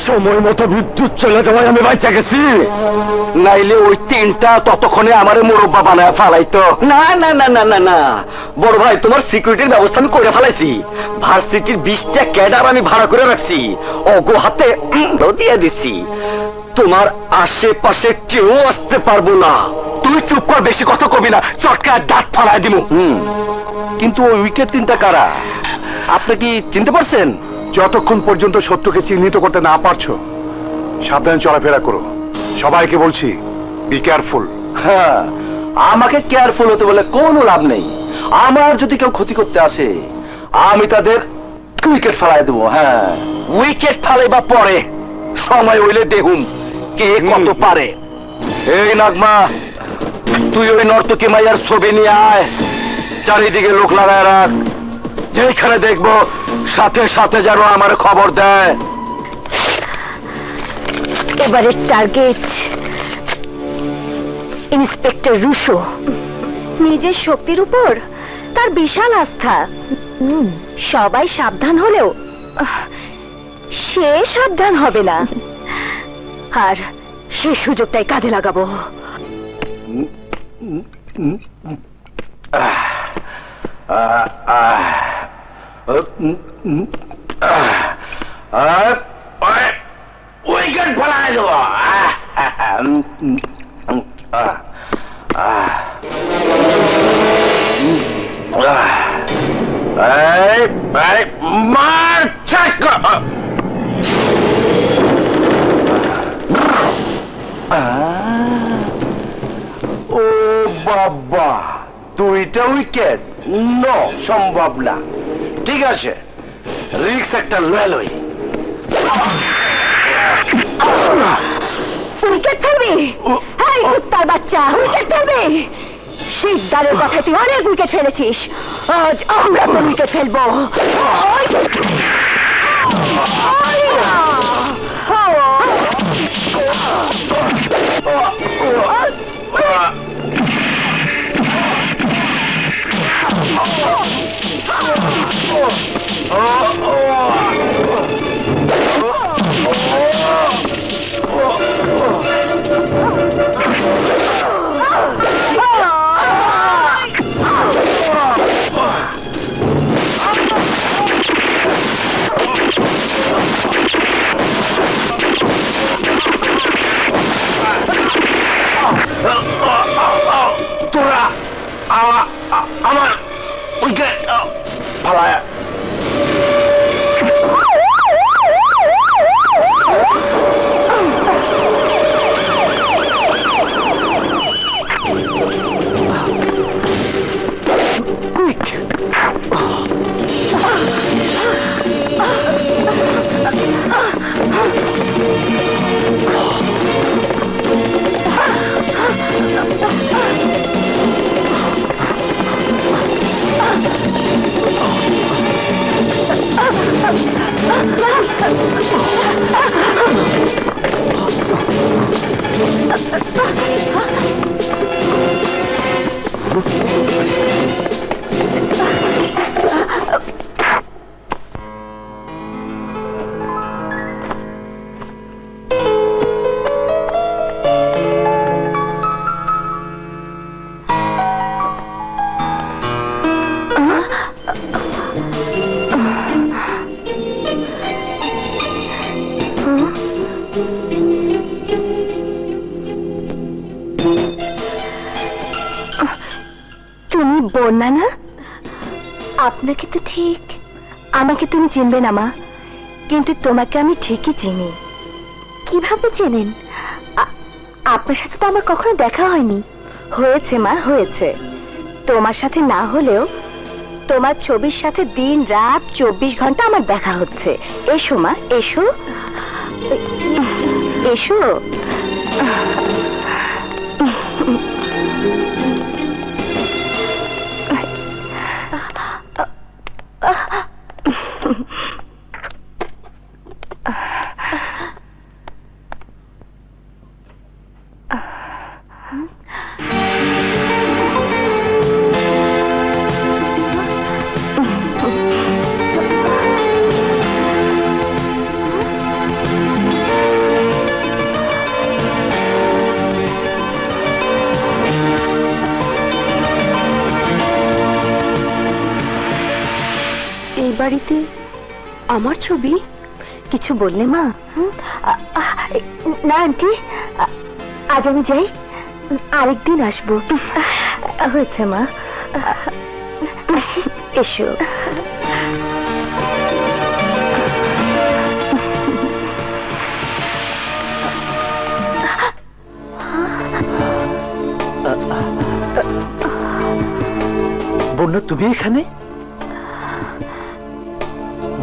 সময় মতো বিদ্যুৎ চলে যাওয়ায় আমি বাঁচা গেছি, নাইলে ওই তিনটা ততক্ষণে আমারে মুরব্বা বানায় ফেলাইতো। না না না না না না বড় ভাই, তোমার সিকিউরিটির ব্যবস্থা আমি করে ফেলাইছি। ভার্সিটির 20টা ক্যাডার আমি ভাড়া করে রাখছি, অগো হাতে দিয়ে দিচ্ছি। তোমার আশেপাশে কেউ আসতে পারবো না। তুই চুপ কর, বেশি কথা কবি না, চটকায় দাঁত ফালাই দিব। কিন্তু ওই উইকেট তিনটা কারা আপনি কি চিনতে পারছেন? যতক্ষণ পর্যন্ত সত্যকে চিহ্নিত করতে না পারছো সাবধানে চলাফেরা করো। সবাইকে বলছি বি কেয়ারফুল। হ্যাঁ, আমাকে কেয়ারফুল হতে বলে কোনো লাভ নেই। আমার যদি কেউ ক্ষতি করতে আসে আমি তাদের উইকেট ফেলাই দেবো। হ্যাঁ, উইকেট ফেলাইবা পরে, সময় হইলে দেখুম কে কত পারে। এই নাগমা, তুই ওই নর্তকী মাইয়ার ছবি নিয়ে আয়, চারিদিকে লোক লাগায় রাখ। যেখানে দেখবো সাথে সাথে যেন আমার খবর দেয়। এবারে টার্গেট ইন্সপেক্টর রুশো। নিজের শক্তির উপর তার বিশাল আস্থা। সবাই সাবধান হলেও সে সাবধান হবে না, আর সে সুযোগটাই কাজে লাগাবো। উইকেট ফেলাই দেবো। মার চেক। ও বাবা, 2টা উইকেট? নো, সম্ভব না। ঠিক আছে, রিক্স একটা লই। উইকেট ফেলবি? এই কুত্তার বাচ্চা, উইকেট ফেলবি? শিকদারের কথা তুই অনেক উইকেট ফেলেছিস, আজ আমরা তো উইকেট ফেলবো। তোরা আমার উইকেট ফেলায়। বন্যা না? আপনাকে তো ঠিক, আমাকে তুমি চিনবে না মা, কিন্তু তোমাকে আমি ঠিকই চিনি। কিভাবে চেনেন? আপনার সাথে তো আমার কখনো দেখা হয়নি। হয়েছে মা, হয়েছে। তোমার সাথে না হলেও তোমার ছবির সাথে দিন রাত 24 ঘন্টা আমার দেখা হচ্ছে। এসো মা, এসো এসো। এই বাড়িতে আমার ছবি? কিছু বললে মা? না আন্টি, আজ আমি যাই, আরেকদিন আসবো। হয়েছে মা, আসি। এসো। বন্যা, তুমি এখানে?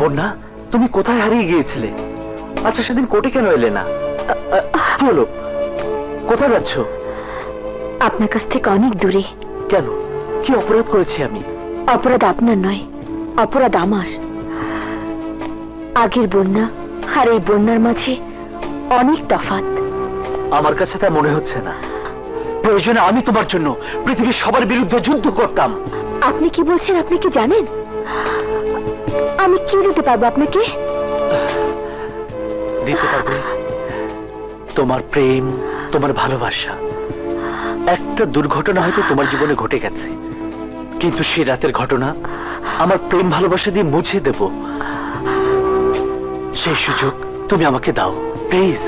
বন্যা, তুমি কোথায় হারিয়ে গিয়েছিলে? আচ্ছা, সেদিন কোর্টে কেন এলে না? কি হলো? কোথায় যাচ্ছ? আপনার কাছ থেকে অনেক দূরে। কেন? কি অপরাধ করেছি আমি? অপরাধ আপনার নয়, অপরাধ আমার। আগের বন্যা আর এই বন্যার মাঝে অনেক তফাৎ। আমার কাছে তা মনে হচ্ছে না। প্রয়োজনে আমি তোমার জন্য পৃথিবীর সবার বিরুদ্ধে যুদ্ধ করতাম। আপনি কি বলছেন? আপনি কি জানেন আমি কি দিতে পারবো আপনাকে? দিতে পারবে তোমার প্রেম, তোমার ভালোবাসা। একটা দুর্ঘটনা হয়তো তোমার জীবনে ঘটে গেছে, কিন্তু সে রাতের ঘটনা আমার প্রেম ভালোবাসা দিয়ে মুছে দেব। সেই সুযোগ তুমি আমাকে দাও প্লিজ।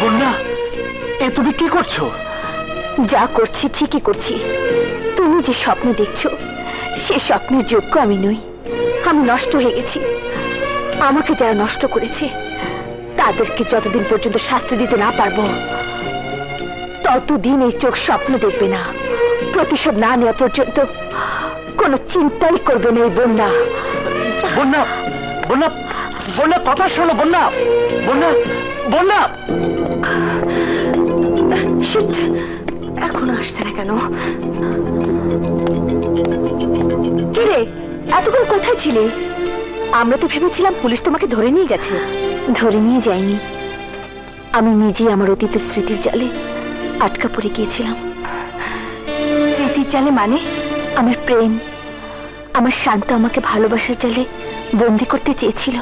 বন্যা, এ তুমি কি করছো? যা করছি ঠিকই করছি। তুমি যে স্বপ্ন দেখছো সে স্বপ্নের যোগ্য আমি নই। আমি নষ্ট হয়ে গেছি। আমাকে যারা নষ্ট করেছে তাদেরকে যতদিন পর্যন্ত শাস্তি দিতে না পারবো ততদিন এই চোখ স্বপ্ন দেখবে না। প্রতিশোধ না নেওয়া পর্যন্ত কোনো চিন্তাই করবে না এই বন্যা। বন্যা, বন্যা, বন্যা, কথা শোনো। বন্যা, বন্যা, বন্যা। এখনো আসছে না কেন? কিরে, এতক্ষণ কোথায় ছিলে? আমরা তো ভেবেছিলাম পুলিশ তোমাকে ধরে নিয়ে গেছে। ধরে নিয়ে যায়নি, আমি নিজেই আমার অতীতের স্মৃতির জালে আটকা পড়ে গিয়েছিলাম। স্মৃতির জালে মানে? আমার প্রেম, আমার শান্ত আমাকে ভালোবাসার জালে বন্দি করতে চেয়েছিল।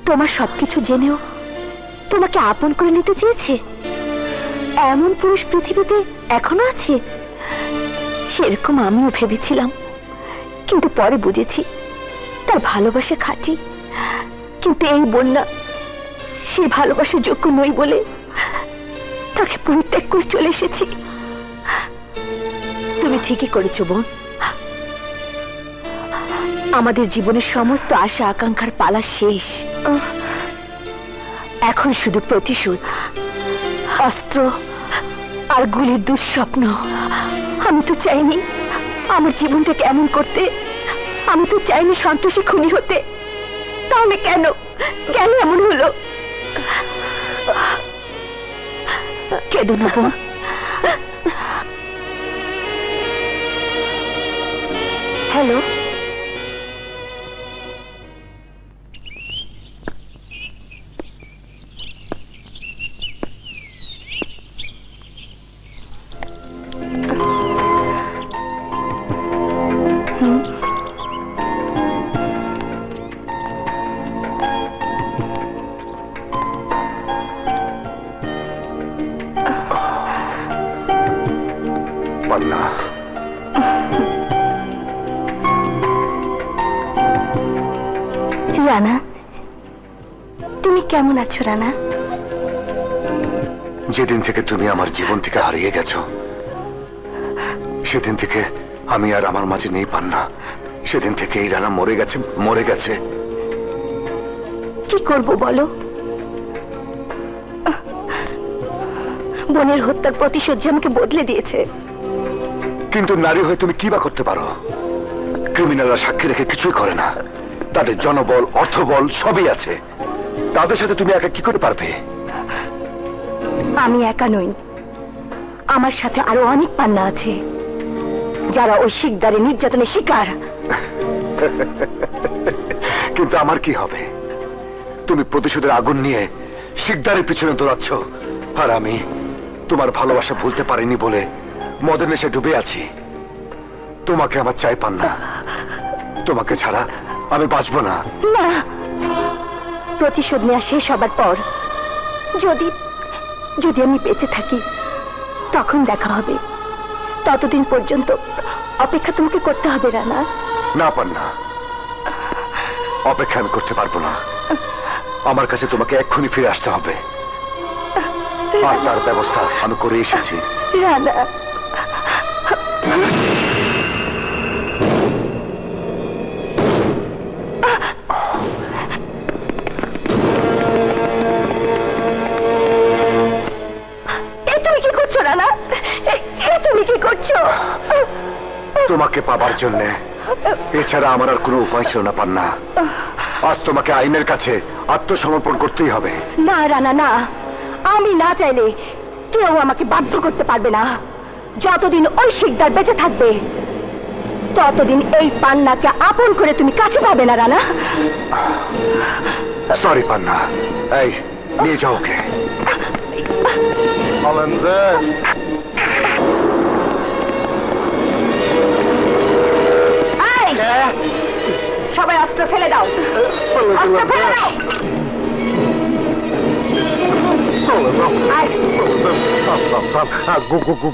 তোমার সবকিছু জেনেও তোমাকে আপন করে নিতে চেয়েছে। এমন পুরুষ পৃথিবীতে এখনো আছে? সেরকম আমিও ভেবেছিলাম, কিন্তু পরে বুঝেছি তার ভালোবাসা খাঁটি। কিন্তু এই বন্যা সে ভালোবাসার যোগ্য নই বলে তাকে পরিত্যাগ করে চলে এসেছি। তুমি ঠিকই করেছো বোন। আমাদের জীবনের সমস্ত আশা আকাঙ্ক্ষার পালা শেষ। এখন শুধু প্রতিশোধ, অস্ত্র আর গুলির দুঃস্বপ্ন। আমি তো চাইনি আমার জীবনটাকে এমন করতে। আমি তো চাইনি সন্ত্রাসী খুনি হতে। তাহলে কেন কেন এমন হলো? কেঁদো না বোন। হ্যালো, রানা, তুমি কেমন আছো রানা? যেদিন থেকে তুমি আমার জীবন থেকে হারিয়ে গেছো সেদিন থেকে আমি আর আমার মাঝে নেই পান্না। সেদিন থেকে এই রানা মরে গেছে। কি করব বলো? বোনের হত্যার প্রতিশোধ যে আমাকে বদলে দিয়েছে। কিন্তু নারী হয়ে তুমি কি বা করতে পারো? ক্রিমিনালরা সাক্ষী রেখে কিছুই করে না। তাদের জনবল, অর্থবল সবই আছে। তাদের সাথে তুমি একা কি করে পারবে? আমি একা নই, আমার সাথে আরো অনেক পান্না আছে যারা ওই শিকদারের নির্যাতনের শিকার। কিন্তু আমার কি হবে? তুমি প্রতিশোধের আগুন নিয়ে শিকদারের পিছনে দৌড়াচ্ছ, আর আমি তোমার ভালোবাসা ভুলতে পারিনি বলে মদের নেশে ডুবে আছি। তোমাকে আমার চাই পান্না, তোমাকে ছাড়া আমি বাঁচবো না। না, প্রতিশোধ নেওয়া শেষ হবার পর যদি যদি আমি বেঁচে থাকি তখন দেখা হবে। ততদিন পর্যন্ত অপেক্ষা তোমাকে করতে হবে রানা। না পান্না, অপেক্ষা আমি করতে পারবো না। আমার কাছে তোমাকে এক্ষুনি ফিরে আসতে হবে, আর তার ব্যবস্থা আমি করে এসেছি। রানা, তুমি কি করছো রানা? তুমি কি করছো? তোমাকে পাবার জন্য এছাড়া আমার আর কোনো উপায় ছিল না পান্না। আজ তোমাকে আইনের কাছে আত্মসমর্পণ করতেই হবে। না রানা, না, আমি না চাইলে কেউ আমাকে বাধ্য করতে পারবে না। যতদিন ওই শিকদার বেঁচে থাকবে ততদিন এই পান্নাকে আপন করে তুমি কাছে পাবে না রানা। সরি পান্না, এই নিয়ে যাও ওকে। সবাই অস্ত্র ফেলে দাও, অস্ত্র ফেলে দাও।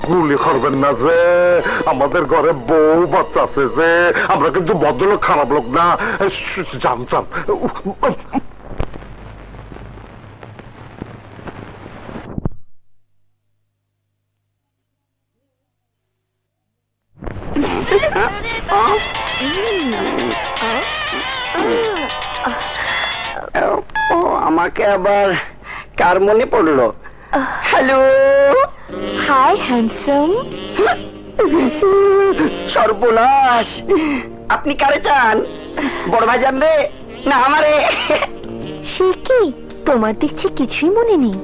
গুলি করবেন না যে, আমাদের ঘরে বউ বাচ্চা আছে যে, আমরা কিন্তু ভদ্রলোক, খারাপ লোক না। যান যান। আমাকে আবার কার মনে পড়লো? Hello, hi handsome. সর্বনাশ, আপনি কারে চান? বড় ভাই জানবে না আমারে? সে কি, তোমার দেখছি কিছুই মনে নেই?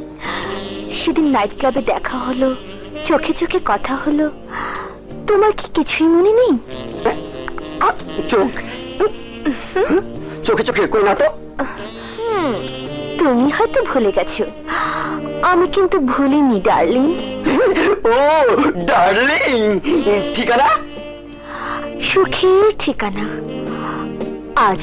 সেদিন নাইট ক্লাবে দেখা হলো, চোখে চোখে কথা হলো, তোমার কি কিছুই মনে নেই? চোখে চোখে কই না তো। তুমি হয়তো ভুলে গেছো, আমি কিন্তু ভুলিনি ডার্লিং। ও ডার্লিং, ঠিকানা? সুখের ঠিকানা। আজ